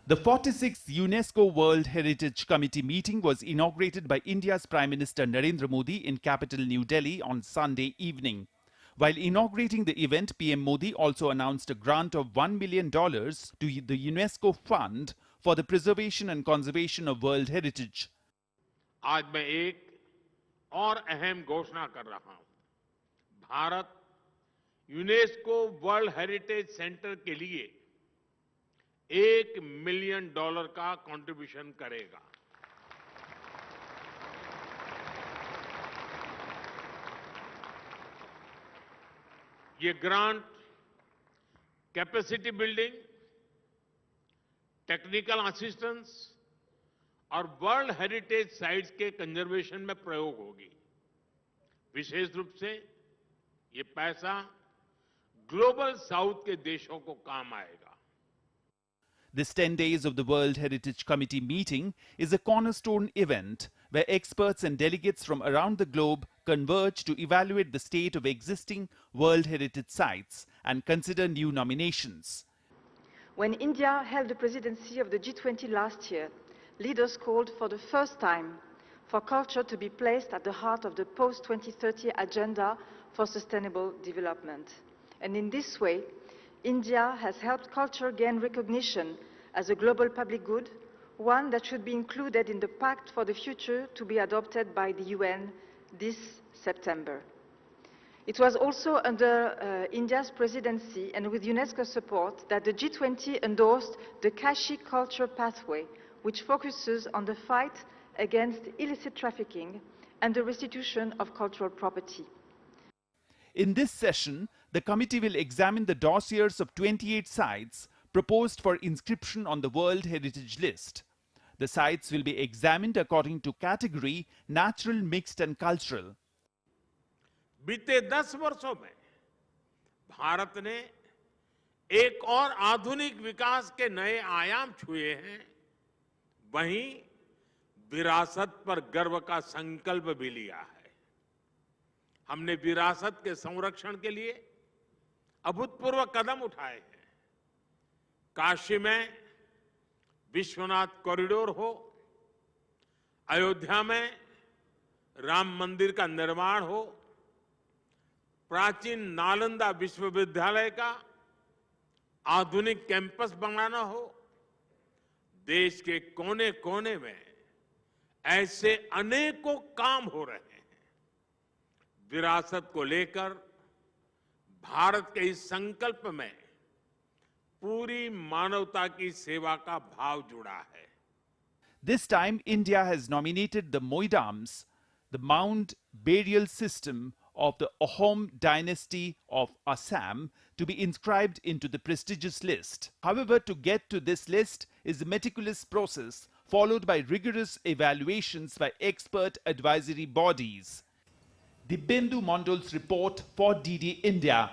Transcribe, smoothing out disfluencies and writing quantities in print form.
The 46th UNESCO World Heritage Committee meeting was inaugurated by India's Prime Minister Narendra Modi in capital New Delhi on Sunday evening. While inaugurating the event, PM Modi also announced a grant of $1 million to the UNESCO Fund for the Preservation and Conservation of World Heritage. आज मैं एक और अहम घोषणा कर रहा हूं। Bharat UNESCO world heritage centre के लिए $1 मिलियन का कंट्रीब्यूशन करेगा। ये grant capacity building, technical assistance और वर्ल्ड हेरिटेज साइट्स के कंजर्वेशन में प्रयोग होगी। विशेष रूप से ये पैसा ग्लोबल साउथ के देशों को काम आएगा। This 10 days of the World Heritage Committee meeting is a cornerstone event where experts and delegates from around the globe converge to evaluate the state of existing World Heritage sites and consider new nominations. When India held the presidency of the G20 last year, leaders called for the first time for culture to be placed at the heart of the post-2030 agenda for sustainable development. And in this way, India has helped culture gain recognition as a global public good, one that should be included in the Pact for the Future to be adopted by the UN this September. It was also under India's presidency and with UNESCO support that the G20 endorsed the Kashi Culture Pathway, which focuses on the fight against illicit trafficking and the restitution of cultural property. In this session, the committee will examine the dossiers of 28 sites proposed for inscription on the World Heritage List. The sites will be examined according to category natural, mixed and cultural. बीते 10 वर्षों में भारत ने एक और आधुनिक विकास के नए आयाम छुए हैं। वहीं विरासत पर गर्व का संकल्प भी लिया है। हमने विरासत के संरक्षण के लिए अभूतपूर्व कदम उठाए हैं। काशी में विश्वनाथ कॉरिडोर हो, अयोध्या में राम मंदिर का निर्माण हो, प्राचीन नालंदा विश्वविद्यालय का आधुनिक कैंपस बनाना हो, देश के कोने कोने में ऐसे अनेकों काम हो रहे हैं। विरासत को लेकर भारत के इस संकल्प में पूरी मानवता की सेवा का भाव जुड़ा है। This time, India has nominated the Moidams, the mound burial system of the Ahom dynasty of Assam, to be inscribed into the prestigious list. However, to get to this list is a meticulous process followed by rigorous evaluations by expert advisory bodies. Dibyendu Mondol's report for DD India.